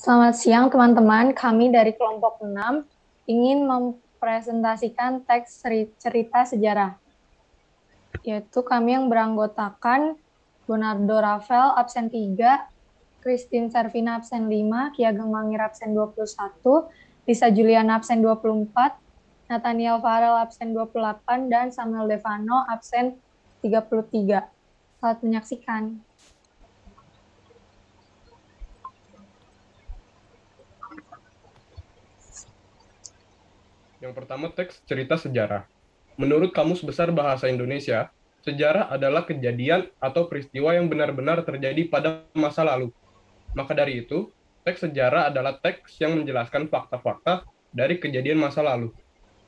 Selamat siang teman-teman, kami dari kelompok 6 ingin mempresentasikan teks cerita sejarah, yaitu kami yang beranggotakan Bonardo Rafael absen 3, Christine Servina absen 5, Ki Ageng Mangir absen 21, Lisa Juliana absen 24, Nathaniel Farel absen 28, dan Samuel Devano absen 33. Selamat menyaksikan. Yang pertama, teks cerita sejarah. Menurut Kamus Besar Bahasa Indonesia, sejarah adalah kejadian atau peristiwa yang benar-benar terjadi pada masa lalu. Maka dari itu, teks sejarah adalah teks yang menjelaskan fakta-fakta dari kejadian masa lalu,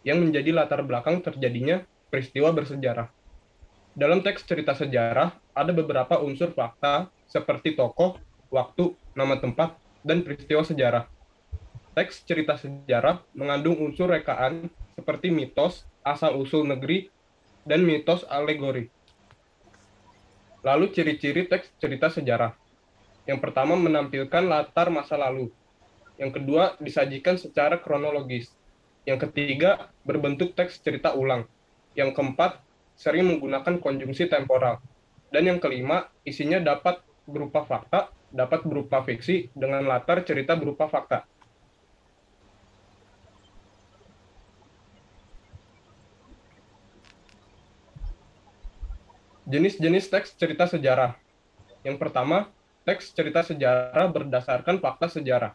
yang menjadi latar belakang terjadinya peristiwa bersejarah. Dalam teks cerita sejarah, ada beberapa unsur fakta seperti tokoh, waktu, nama tempat, dan peristiwa sejarah. Teks cerita sejarah mengandung unsur rekaan seperti mitos, asal-usul negeri, dan mitos alegori. Lalu ciri-ciri teks cerita sejarah. Yang pertama menampilkan latar masa lalu. Yang kedua disajikan secara kronologis. Yang ketiga berbentuk teks cerita ulang. Yang keempat sering menggunakan konjungsi temporal. Dan yang kelima isinya dapat berupa fakta, dapat berupa fiksi dengan latar cerita berupa fakta. Jenis-jenis teks cerita sejarah. Yang pertama, teks cerita sejarah berdasarkan fakta sejarah.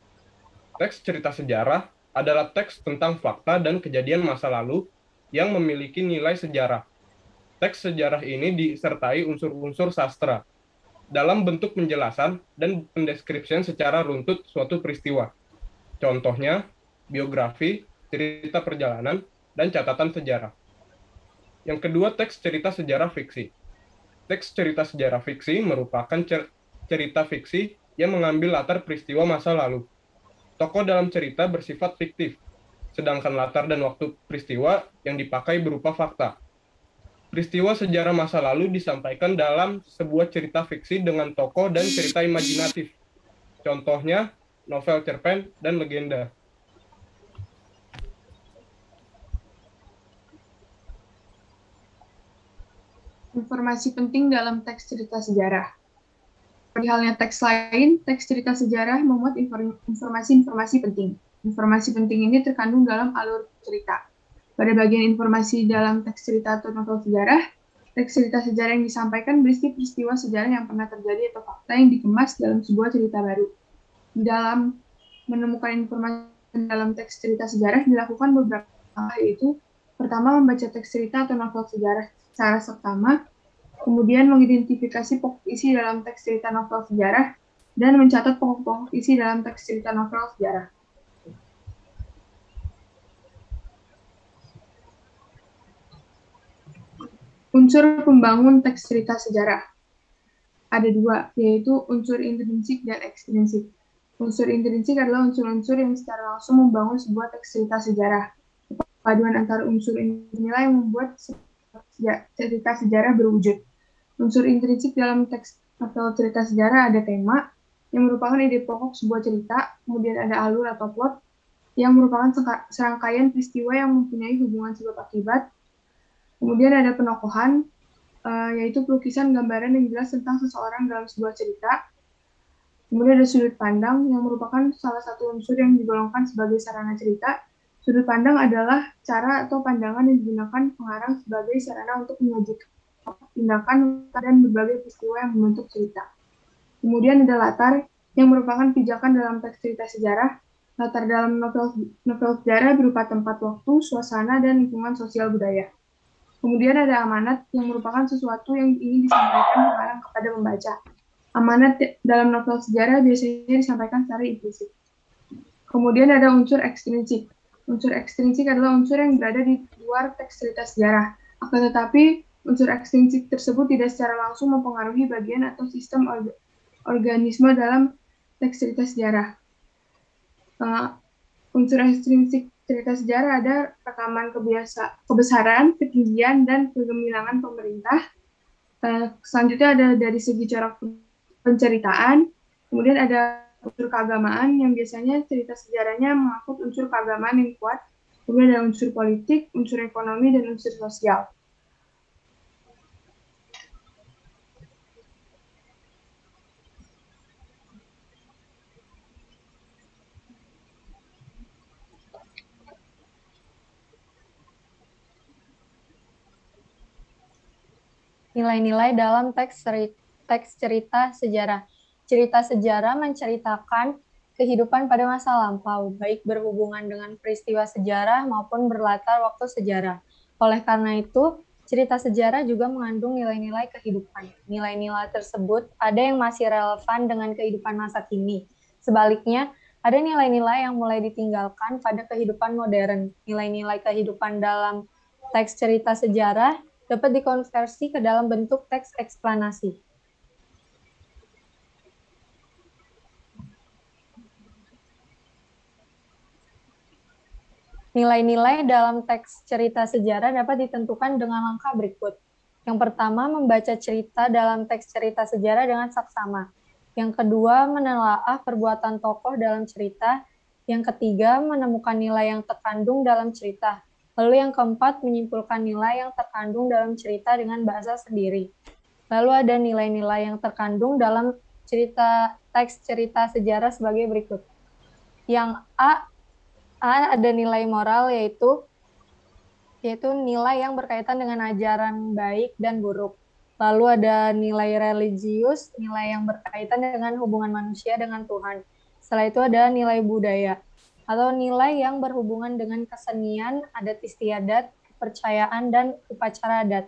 Teks cerita sejarah adalah teks tentang fakta dan kejadian masa lalu yang memiliki nilai sejarah. Teks sejarah ini disertai unsur-unsur sastra dalam bentuk penjelasan dan pendeskripsian secara runtut suatu peristiwa. Contohnya, biografi, cerita perjalanan, dan catatan sejarah. Yang kedua, teks cerita sejarah fiksi. Teks cerita sejarah fiksi merupakan cerita fiksi yang mengambil latar peristiwa masa lalu. Tokoh dalam cerita bersifat fiktif, sedangkan latar dan waktu peristiwa yang dipakai berupa fakta. Peristiwa sejarah masa lalu disampaikan dalam sebuah cerita fiksi dengan tokoh dan cerita imajinatif. Contohnya, novel cerpen dan legenda. Informasi penting dalam teks cerita sejarah. Seperti halnya teks lain, teks cerita sejarah memuat informasi-informasi penting. Informasi penting ini terkandung dalam alur cerita. Pada bagian informasi dalam teks cerita atau novel sejarah, teks cerita sejarah yang disampaikan berisi peristiwa sejarah yang pernah terjadi atau fakta yang dikemas dalam sebuah cerita baru. Di dalam menemukan informasi dalam teks cerita sejarah dilakukan beberapa hal, yaitu pertama membaca teks cerita atau novel sejarah secara seksama, kemudian mengidentifikasi pokok isi dalam teks cerita novel sejarah, dan mencatat pokok-pokok isi dalam teks cerita novel sejarah. Unsur pembangun teks cerita sejarah. Ada dua, yaitu unsur intrinsik dan ekstrinsik. Unsur intrinsik adalah unsur-unsur yang secara langsung membangun sebuah teks cerita sejarah. Paduan antara unsur inilah yang membuat cerita sejarah berwujud. Unsur intrinsik dalam teks novel cerita sejarah ada tema, yang merupakan ide pokok sebuah cerita, kemudian ada alur atau plot, yang merupakan serangkaian peristiwa yang mempunyai hubungan sebab akibat, kemudian ada penokohan, yaitu pelukisan gambaran yang jelas tentang seseorang dalam sebuah cerita, kemudian ada sudut pandang, yang merupakan salah satu unsur yang digolongkan sebagai sarana cerita. Sudut pandang adalah cara atau pandangan yang digunakan pengarang sebagai sarana untuk menyajikan tindakan dan berbagai peristiwa yang membentuk cerita. Kemudian ada latar, yang merupakan pijakan dalam teks cerita sejarah. Latar dalam novel sejarah berupa tempat, waktu, suasana, dan lingkungan sosial budaya. Kemudian ada amanat, yang merupakan sesuatu yang ingin disampaikan pengarang kepada pembaca. Amanat dalam novel sejarah biasanya disampaikan secara implisit. Kemudian ada unsur ekstrinsik. Unsur ekstrinsik adalah unsur yang berada di luar teks cerita sejarah. Akan tetapi, unsur ekstrinsik tersebut tidak secara langsung mempengaruhi bagian atau sistem organisme dalam teks cerita sejarah. Unsur ekstrinsik cerita sejarah ada rekaman kebesaran, ketinggian, dan kegemilangan pemerintah. Selanjutnya ada dari segi corak penceritaan, kemudian ada unsur keagamaan yang biasanya cerita sejarahnya mengangkut unsur keagamaan yang kuat. Kemudian ada unsur politik, unsur ekonomi, dan unsur sosial. Nilai-nilai dalam teks cerita sejarah. Cerita sejarah menceritakan kehidupan pada masa lampau, baik berhubungan dengan peristiwa sejarah maupun berlatar waktu sejarah. Oleh karena itu, cerita sejarah juga mengandung nilai-nilai kehidupan. Nilai-nilai tersebut ada yang masih relevan dengan kehidupan masa kini. Sebaliknya, ada nilai-nilai yang mulai ditinggalkan pada kehidupan modern. Nilai-nilai kehidupan dalam teks cerita sejarah dapat dikonversi ke dalam bentuk teks eksplanasi. Nilai-nilai dalam teks cerita sejarah dapat ditentukan dengan langkah berikut. Yang pertama, membaca cerita dalam teks cerita sejarah dengan saksama. Yang kedua, menelaah perbuatan tokoh dalam cerita. Yang ketiga, menemukan nilai yang terkandung dalam cerita. Lalu yang keempat, menyimpulkan nilai yang terkandung dalam cerita dengan bahasa sendiri. Lalu ada nilai-nilai yang terkandung dalam teks cerita sejarah sebagai berikut. Yang A ada nilai moral yaitu nilai yang berkaitan dengan ajaran baik dan buruk. Lalu ada nilai religius, nilai yang berkaitan dengan hubungan manusia dengan Tuhan. Setelah itu ada nilai budaya, atau nilai yang berhubungan dengan kesenian, adat istiadat, kepercayaan, dan upacara adat.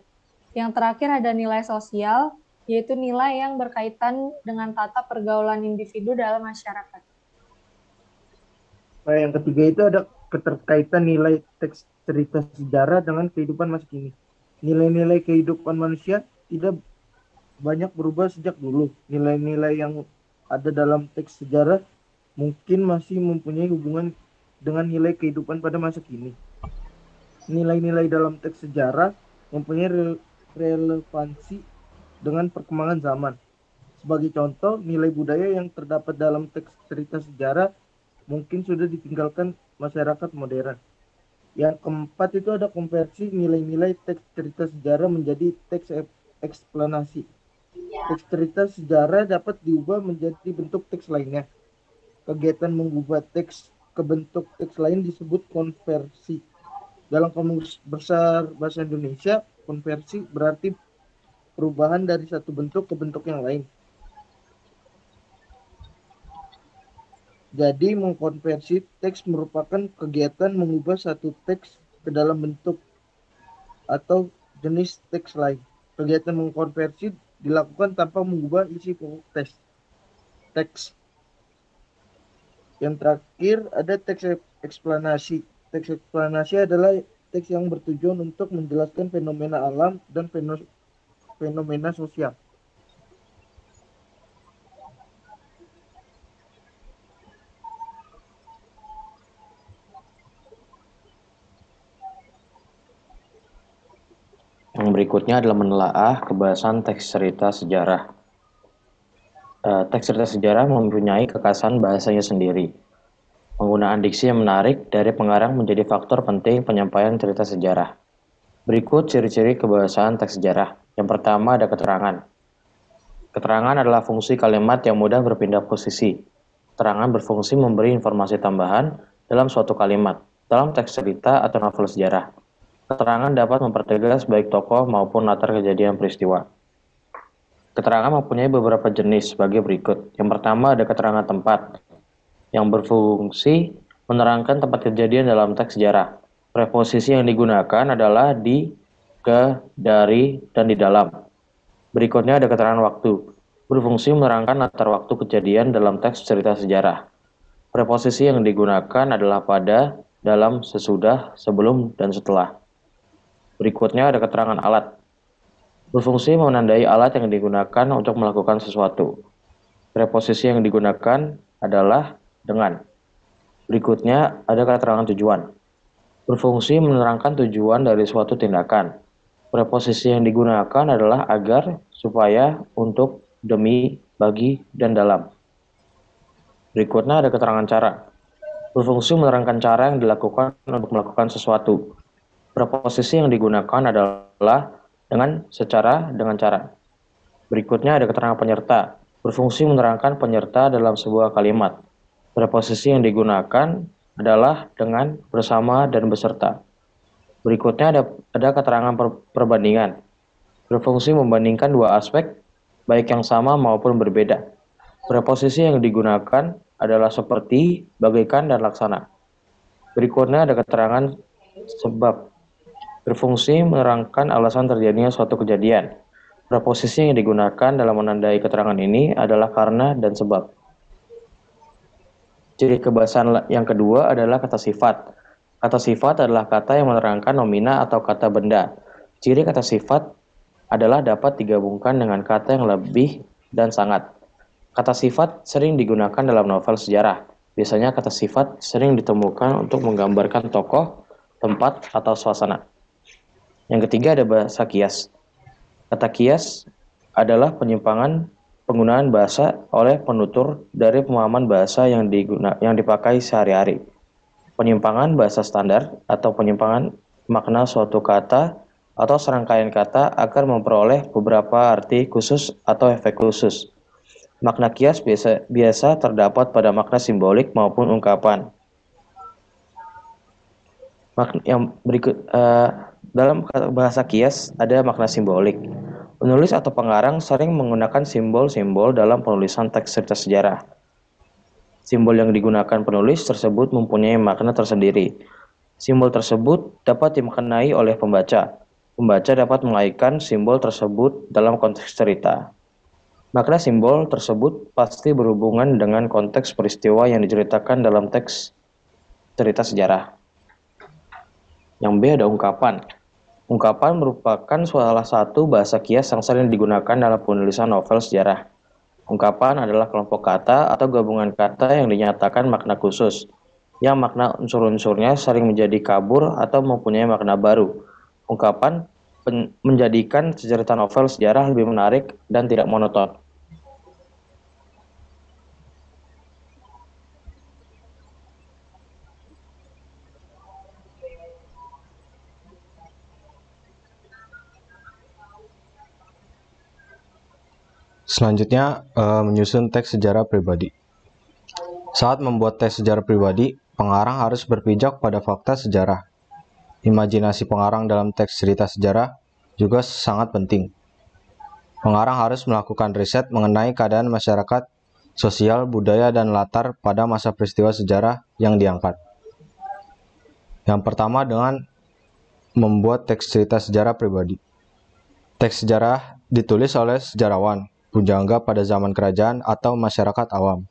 Yang terakhir ada nilai sosial, yaitu nilai yang berkaitan dengan tata pergaulan individu dalam masyarakat. Nah, yang ketiga itu ada keterkaitan nilai teks cerita sejarah dengan kehidupan masa kini. Nilai-nilai kehidupan manusia tidak banyak berubah sejak dulu. Nilai-nilai yang ada dalam teks sejarah mungkin masih mempunyai hubungan dengan nilai kehidupan pada masa kini. Nilai-nilai dalam teks sejarah mempunyai relevansi dengan perkembangan zaman. Sebagai contoh, nilai budaya yang terdapat dalam teks cerita sejarah mungkin sudah ditinggalkan masyarakat modern. Yang keempat itu ada konversi nilai-nilai teks cerita sejarah menjadi teks eksplanasi. Teks cerita sejarah dapat diubah menjadi bentuk teks lainnya. Kegiatan mengubah teks ke bentuk teks lain disebut konversi. Dalam Kamus Besar Bahasa Indonesia, konversi berarti perubahan dari satu bentuk ke bentuk yang lain. Jadi mengkonversi teks merupakan kegiatan mengubah satu teks ke dalam bentuk atau jenis teks lain. Kegiatan mengkonversi dilakukan tanpa mengubah isi pokok teks. Yang terakhir ada teks eksplanasi. Teks eksplanasi adalah teks yang bertujuan untuk menjelaskan fenomena alam dan fenomena sosial. Yang berikutnya adalah menelaah kebahasan teks cerita sejarah. Teks cerita sejarah mempunyai kekhasan bahasanya sendiri. Penggunaan diksi yang menarik dari pengarang menjadi faktor penting penyampaian cerita sejarah. Berikut ciri-ciri kebahasan teks sejarah. Yang pertama ada keterangan. Keterangan adalah fungsi kalimat yang mudah berpindah posisi. Keterangan berfungsi memberi informasi tambahan dalam suatu kalimat, dalam teks cerita atau novel sejarah. Keterangan dapat mempertegas baik tokoh maupun latar kejadian peristiwa. Keterangan mempunyai beberapa jenis sebagai berikut. Yang pertama ada keterangan tempat, yang berfungsi menerangkan tempat kejadian dalam teks sejarah. Preposisi yang digunakan adalah di, ke, dari, dan di dalam. Berikutnya ada keterangan waktu, berfungsi menerangkan latar waktu kejadian dalam teks cerita sejarah. Preposisi yang digunakan adalah pada, dalam, sesudah, sebelum, dan setelah. Berikutnya ada keterangan alat, berfungsi menandai alat yang digunakan untuk melakukan sesuatu. Preposisi yang digunakan adalah dengan. Berikutnya ada keterangan tujuan, berfungsi menerangkan tujuan dari suatu tindakan. Preposisi yang digunakan adalah agar, supaya, untuk, demi, bagi, dan dalam. Berikutnya ada keterangan cara. Berfungsi menerangkan cara yang dilakukan untuk melakukan sesuatu. Preposisi yang digunakan adalah dengan cara. Berikutnya ada keterangan penyerta. Berfungsi menerangkan penyerta dalam sebuah kalimat. Preposisi yang digunakan adalah dengan, bersama, dan beserta. Berikutnya ada keterangan perbandingan. Berfungsi membandingkan dua aspek, baik yang sama maupun berbeda. Preposisi yang digunakan adalah seperti, bagaikan, dan laksana. Berikutnya ada keterangan sebab. Berfungsi menerangkan alasan terjadinya suatu kejadian. Preposisi yang digunakan dalam menandai keterangan ini adalah karena dan sebab. Ciri kebahasan yang kedua adalah kata sifat. Kata sifat adalah kata yang menerangkan nomina atau kata benda. Ciri kata sifat adalah dapat digabungkan dengan kata yang lebih dan sangat. Kata sifat sering digunakan dalam novel sejarah. Biasanya kata sifat sering ditemukan untuk menggambarkan tokoh, tempat, atau suasana. Yang ketiga ada bahasa kias. Kata kias adalah penyimpangan penggunaan bahasa oleh penutur dari pemahaman bahasa yang dipakai sehari-hari. Penyimpangan bahasa standar atau penyimpangan makna suatu kata atau serangkaian kata agar memperoleh beberapa arti khusus atau efek khusus. Makna kias biasa terdapat pada makna simbolik maupun ungkapan. Yang berikut dalam bahasa kias ada makna simbolik. Penulis atau pengarang sering menggunakan simbol-simbol dalam penulisan teks cerita sejarah. Simbol yang digunakan penulis tersebut mempunyai makna tersendiri. Simbol tersebut dapat dimaknai oleh pembaca. Pembaca dapat mengaitkan simbol tersebut dalam konteks cerita. Makna simbol tersebut pasti berhubungan dengan konteks peristiwa yang diceritakan dalam teks cerita sejarah. Yang B ada ungkapan. Ungkapan merupakan salah satu bahasa kias yang sering digunakan dalam penulisan novel sejarah. Ungkapan adalah kelompok kata atau gabungan kata yang dinyatakan makna khusus, yang makna unsur-unsurnya sering menjadi kabur atau mempunyai makna baru. Ungkapan menjadikan cerita novel sejarah lebih menarik dan tidak monoton. Selanjutnya, menyusun teks sejarah pribadi. Saat membuat teks sejarah pribadi, pengarang harus berpijak pada fakta sejarah. Imajinasi pengarang dalam teks cerita sejarah juga sangat penting. Pengarang harus melakukan riset mengenai keadaan masyarakat, sosial, budaya, dan latar pada masa peristiwa sejarah yang diangkat. Yang pertama dengan membuat teks cerita sejarah pribadi. Teks sejarah ditulis oleh sejarawan, pujangga pada zaman kerajaan atau masyarakat awam.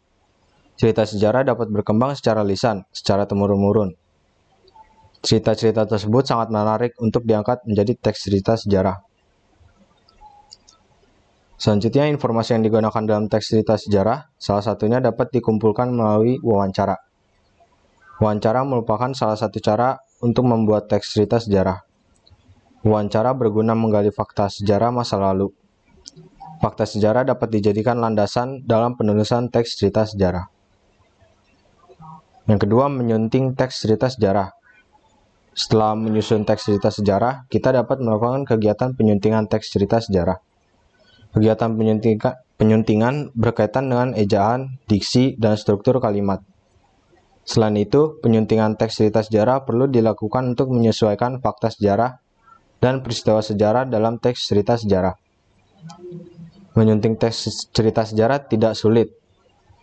Cerita sejarah dapat berkembang secara lisan, secara temurun-temurun. Cerita-cerita tersebut sangat menarik untuk diangkat menjadi teks cerita sejarah. Selanjutnya, informasi yang digunakan dalam teks cerita sejarah, salah satunya dapat dikumpulkan melalui wawancara. Wawancara merupakan salah satu cara untuk membuat teks cerita sejarah. Wawancara berguna menggali fakta sejarah masa lalu. Fakta sejarah dapat dijadikan landasan dalam penulisan teks cerita sejarah. Yang kedua, menyunting teks cerita sejarah. Setelah menyusun teks cerita sejarah, kita dapat melakukan kegiatan penyuntingan teks cerita sejarah. Kegiatan penyuntingan berkaitan dengan ejaan, diksi, dan struktur kalimat. Selain itu, penyuntingan teks cerita sejarah perlu dilakukan untuk menyesuaikan fakta sejarah dan peristiwa sejarah dalam teks cerita sejarah. Menyunting teks cerita sejarah tidak sulit.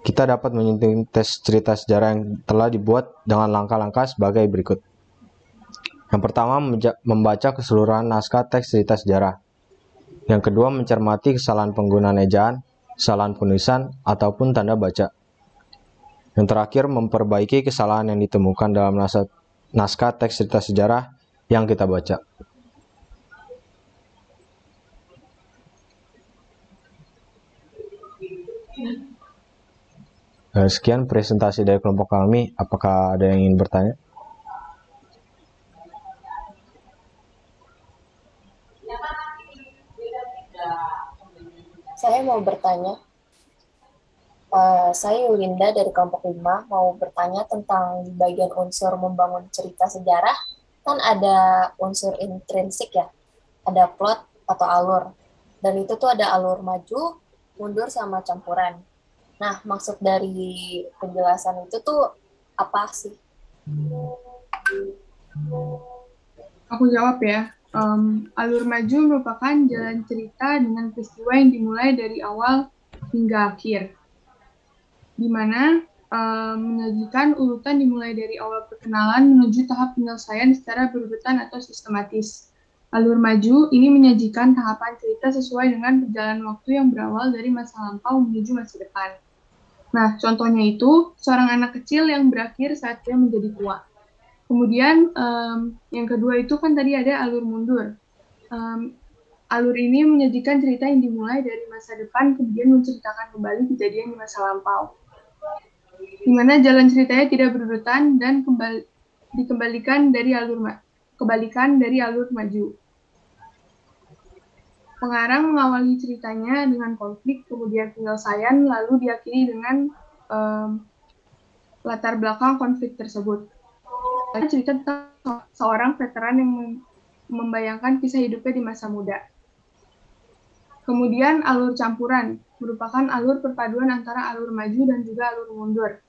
Kita dapat menyunting teks cerita sejarah yang telah dibuat dengan langkah-langkah sebagai berikut. Yang pertama, membaca keseluruhan naskah teks cerita sejarah. Yang kedua, mencermati kesalahan penggunaan ejaan, kesalahan penulisan, ataupun tanda baca. Yang terakhir, memperbaiki kesalahan yang ditemukan dalam naskah teks cerita sejarah yang kita baca. Sekian presentasi dari kelompok kami. Apakah ada yang ingin bertanya? Saya mau bertanya, Saya Yulinda dari kelompok 5 mau bertanya tentang di bagian unsur membangun cerita sejarah, kan ada unsur intrinsik ya, ada plot atau alur. Dan itu tuh ada alur maju, mundur, sama campuran. Nah, maksud dari penjelasan itu tuh apa sih? Aku jawab ya. Alur maju merupakan jalan cerita dengan peristiwa yang dimulai dari awal hingga akhir, di mana menyajikan urutan dimulai dari awal perkenalan menuju tahap penyelesaian secara berurutan atau sistematis. Alur maju ini menyajikan tahapan cerita sesuai dengan perjalanan waktu yang berawal dari masa lampau menuju masa depan. Nah, contohnya itu seorang anak kecil yang berakhir saat dia menjadi tua. Kemudian yang kedua itu kan tadi ada alur mundur. Alur ini menyajikan cerita yang dimulai dari masa depan kemudian menceritakan kembali kejadian di masa lampau, di mana jalan ceritanya tidak berurutan dan dikembalikan dari kebalikan dari alur maju. Pengarang mengawali ceritanya dengan konflik, kemudian penyelesaian, lalu diakhiri dengan latar belakang konflik tersebut. Cerita tentang seorang veteran yang membayangkan kisah hidupnya di masa muda. Kemudian alur campuran merupakan alur perpaduan antara alur maju dan juga alur mundur.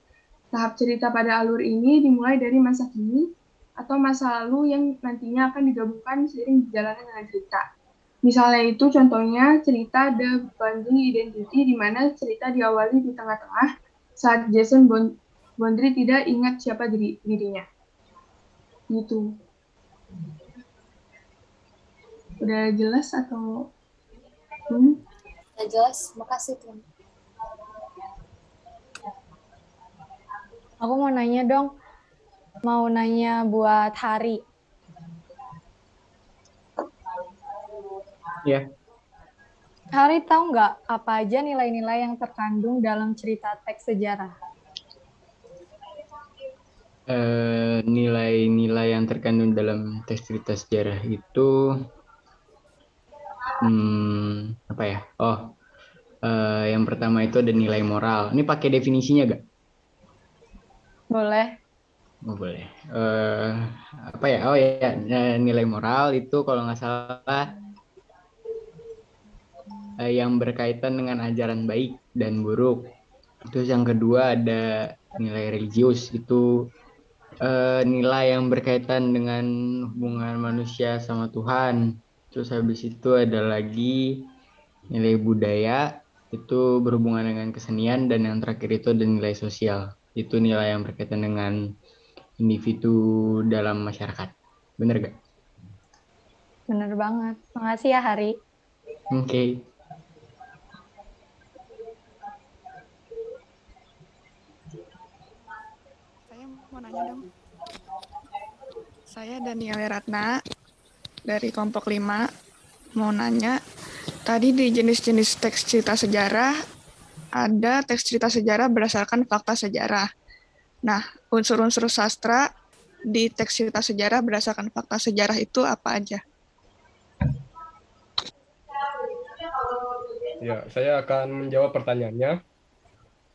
Tahap cerita pada alur ini dimulai dari masa kini atau masa lalu yang nantinya akan digabungkan seiring berjalannya dengan cerita. Misalnya itu contohnya cerita The Boundary Identity, di mana cerita diawali di tengah-tengah saat Jason Boundary tidak ingat siapa dirinya. Gitu. Udah jelas atau belum? Udah jelas, makasih Tuan. Aku mau nanya dong, mau nanya buat Hari. Ya. Hari tahu nggak apa aja nilai-nilai yang terkandung dalam cerita teks sejarah? Nilai-nilai yang terkandung dalam teks cerita sejarah itu apa ya? Yang pertama itu ada nilai moral. Ini pakai definisinya gak? Boleh. Oh, boleh. Apa ya? Oh ya, nilai moral itu kalau nggak salah yang berkaitan dengan ajaran baik dan buruk. Terus yang kedua ada nilai religius, itu nilai yang berkaitan dengan hubungan manusia sama Tuhan. Terus habis itu ada lagi nilai budaya, itu berhubungan dengan kesenian, dan yang terakhir itu ada nilai sosial. Itu nilai yang berkaitan dengan individu dalam masyarakat. Bener gak? Bener banget. Makasih ya Hari. Oke. Saya mau nanya dong. Saya Daniela Ratna dari kelompok 5 mau nanya. Tadi di jenis-jenis teks cerita sejarah ada teks cerita sejarah berdasarkan fakta sejarah. Nah, unsur-unsur sastra di teks cerita sejarah berdasarkan fakta sejarah itu apa aja? Ya, saya akan menjawab pertanyaannya.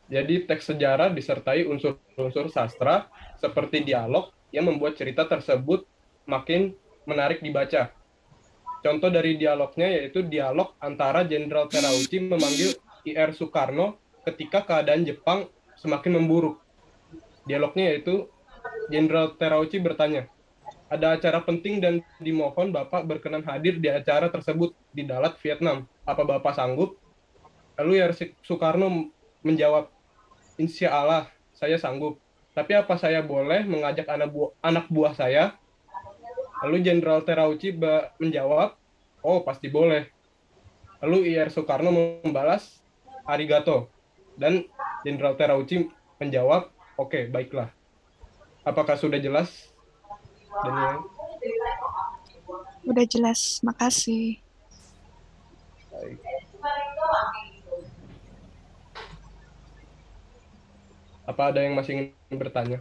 Jadi teks sejarah disertai unsur-unsur sastra seperti dialog yang membuat cerita tersebut makin menarik dibaca. Contoh dari dialognya yaitu dialog antara Jenderal Terauchi memanggil I.R. Soekarno ketika keadaan Jepang semakin memburuk. Dialognya yaitu Jenderal Terauchi bertanya, "Ada acara penting dan dimohon Bapak berkenan hadir di acara tersebut di Dalat, Vietnam. Apa Bapak sanggup?" Lalu I.R. Soekarno menjawab, "Insya Allah, saya sanggup. Tapi apa saya boleh mengajak anak buah saya?" Lalu Jenderal Terauchi menjawab, "Oh, pasti boleh." Lalu I.R. Soekarno membalas, "Arigato." Dan Jenderal Terauchi menjawab, "Oke, baiklah." Apakah sudah jelas, Daniel? Udah jelas, makasih. Baik. Apa ada yang masih ingin bertanya?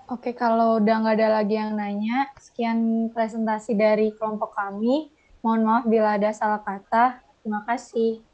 Oke, kalau udah nggak ada lagi yang nanya, sekian presentasi dari kelompok kami. Mohon maaf bila ada salah kata. Terima kasih.